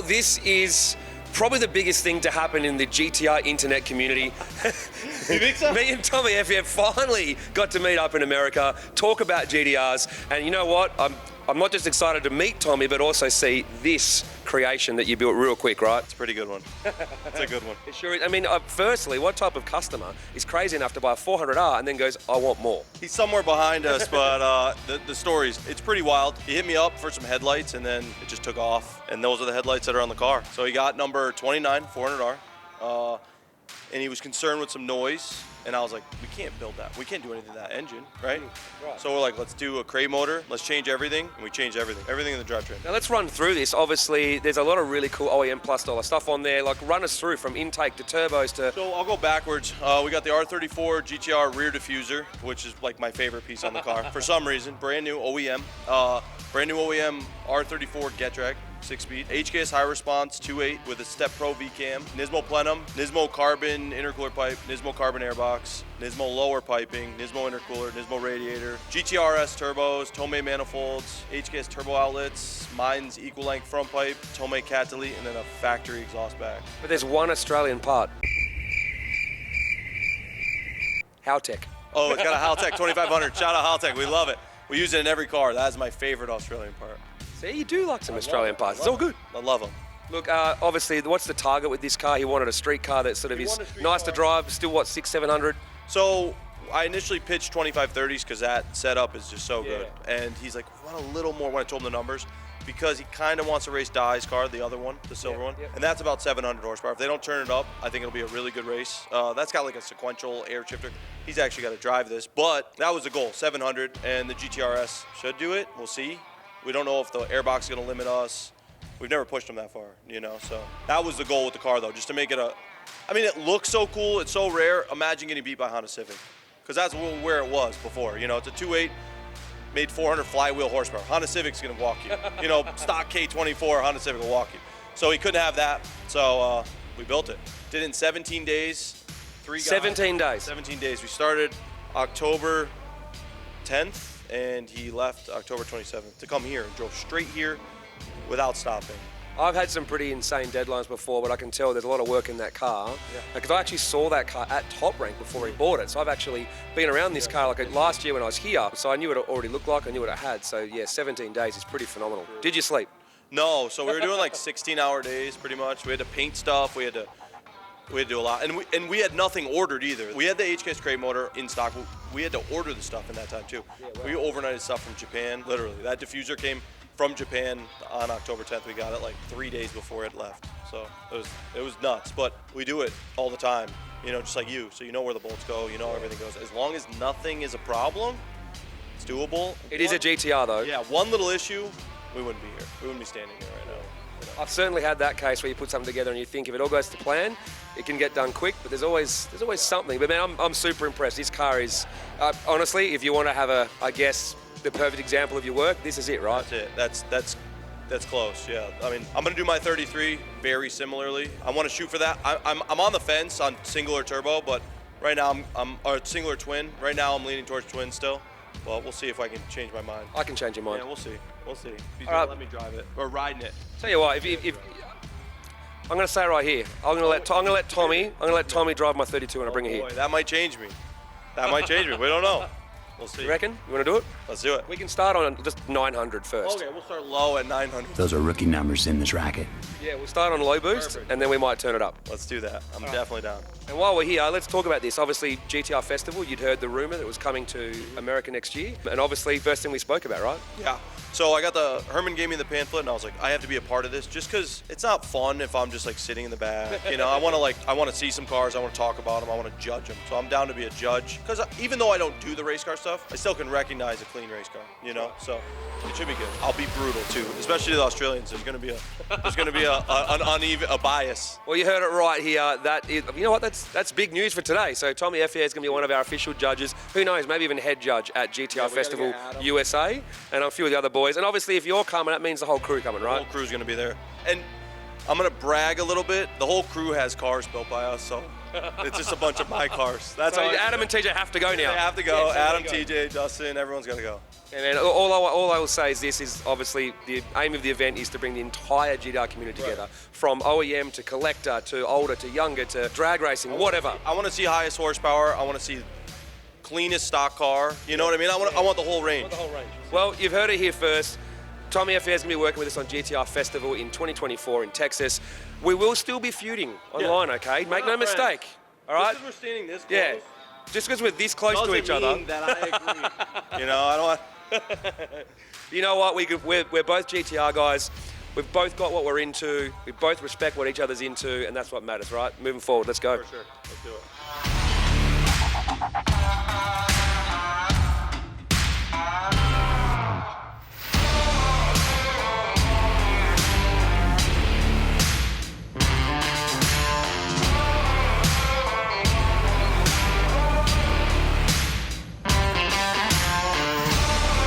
this is probably the biggest thing to happen in the GTR internet community. You think so? Me and Tommy Fyeah finally got to meet up in America, talk about GTRs, and you know what? I'm not just excited to meet Tommy, but also see this creation that you built real quick, right? It's a pretty good one. It's a good one. It sure is. I mean, firstly, what type of customer is crazy enough to buy a 400R and then goes, I want more? He's somewhere behind us, but the stories, it's pretty wild. He hit me up for some headlights, and then it just took off, and those are the headlights that are on the car. So he got number 29, 400R, and he was concerned with some noise, and I was like, we can't build that. We can't do anything to that engine, right? So we're like, let's do a crate motor, let's change everything, and we changed everything in the drivetrain. Now let's run through this. Obviously, there's a lot of really cool OEM Plus dollar stuff on there. Like, run us through from intake to turbos to... So I'll go backwards. We got the R34 GT-R rear diffuser, which is like my favorite piece on the car. For some reason, brand new OEM. Brand new OEM R34 Get Drag. 6-speed, HKS high response 2.8 with a Step Pro V-cam, Nismo plenum, Nismo carbon intercooler pipe, Nismo carbon airbox, Nismo lower piping, Nismo intercooler, Nismo radiator, GTRS turbos, Tomei manifolds, HKS turbo outlets, Mine's equal length front pipe, Tomei cat delete, and then a factory exhaust back. But there's one Australian part. Haltech. Oh, it's got a Haltech 2500. Shout out Haltech, we love it. We use it in every car. That's my favorite Australian part. See, you do like some Australian parts. It's all good. I love them. Look, obviously, what's the target with this car? He wanted a street car that sort of is nice to drive, still, what, 600-700? So I initially pitched 2530s because that setup is just so good. And he's like, we want a little more when I told him the numbers, because he kind of wants to race Dai's car, the other one, the silver one. And that's about 700 horsepower. If they don't turn it up, I think it'll be a really good race. That's got like a sequential air shifter. He's actually got to drive this, but that was the goal, 700, and the GTRS should do it. We'll see. We don't know if the airbox is going to limit us. We've never pushed them that far, you know, so that was the goal with the car, though, just to make it I mean, it looks so cool. It's so rare. Imagine getting beat by Honda Civic, because that's where it was before. You know, it's a 2.8, made 400 flywheel horsepower. Honda Civic's going to walk you. You know, stock K24, Honda Civic will walk you. So he couldn't have that, so we built it. Did it in 17 days. 3 guys. 17 days. 17 days. We started October 10th. And he left October 27th to come here and drove straight here without stopping. I've had some pretty insane deadlines before, but I can tell there's a lot of work in that car. Because I actually saw that car at Top Rank before he bought it. So I've actually been around this car like last year when I was here. So I knew what it already looked like, I knew what it had. So yeah, 17 days is pretty phenomenal. Did you sleep? No, so we were doing like 16-hour days pretty much. We had to paint stuff, we had to do a lot, and we had nothing ordered either. We had the HKS crate motor in stock. We had to order the stuff in that time too. We overnighted stuff from Japan, literally. That diffuser came from Japan on October 10th. We got it like 3 days before it left. So it was nuts, but we do it all the time, you know, just like you. So you know where the bolts go, you know everything goes. As long as nothing is a problem, it's doable. It is a GTR though. Yeah, one little issue, we wouldn't be here. We wouldn't be standing here right now. I've certainly had that case where you put something together and you think if it all goes to plan, it can get done quick, but there's always something. But man, I'm super impressed. This car is, honestly, if you want to have I guess, the perfect example of your work, this is it, right? That's it. That's close, yeah. I mean, I'm gonna do my 33 very similarly. I want to shoot for that. I'm on the fence on single or turbo, but right now or single or twin. Right now I'm leaning towards twin still. Well, we'll see if I can change my mind. I can change your mind. Yeah, we'll see. We'll see. If he's gonna let me drive it or riding it. Tell you what, if I'm going to say right here, I'm going to let Tommy drive my 32 when I bring it here. That might change me. That might change me. We don't know. We'll see. You reckon? You want to do it? Let's do it. We can start on just 900 first. Okay, we'll start low at 900. Those are rookie numbers in this racket. Yeah, we'll start on low boost, Perfect. and then we might turn it up. Let's do that. I'm definitely down. And while we're here, let's talk about this. Obviously, GTR Festival, you'd heard the rumor that it was coming to America next year. And obviously, first thing we spoke about, right? Yeah. So I got Herman gave me the pamphlet, and I was like, I have to be a part of this, just because it's not fun if I'm just like sitting in the back. You know, I want to see some cars, I want to talk about them, I want to judge them. So I'm down to be a judge, because even though I don't do the race car stuff, I still can recognize a clean race car. You know, so it should be good. I'll be brutal too, especially to the Australians. There's gonna be an uneven bias. Well, you heard it right here. That is, you know what? That's big news for today. So Tommy Fyeah is going to be one of our official judges. Who knows? Maybe even head judge at GTR Festival USA, and a few of the other boys. And obviously, if you're coming, that means the whole crew coming, right? The whole crew's gonna be there. And I'm gonna brag a little bit. The whole crew has cars built by us, so it's just a bunch of my cars. That's So all. Adam and TJ have to go now. They have to go. Yeah, so Adam, there you go. TJ, Dustin, everyone's gotta go. And then all I will say is this is obviously the aim of the event is to bring the entire GTR community together, from OEM to collector to older to younger to drag racing, whatever. I want to see highest horsepower. I want to see cleanest stock car. You know what I mean? I want the whole range. Well, you've heard it here first. Tommy Fyeah is going to be working with us on GTR Festival in 2024 in Texas. We will still be feuding online, okay? Make no mistake. All right? Just 'cause we're standing this close. Yeah. Just because we're this close to each other. That I agree. You know, I don't want. You know what? We're both GTR guys. We've both got what we're into. We both respect what each other's into, and that's what matters, right? Moving forward, let's go. For sure. Let's do it.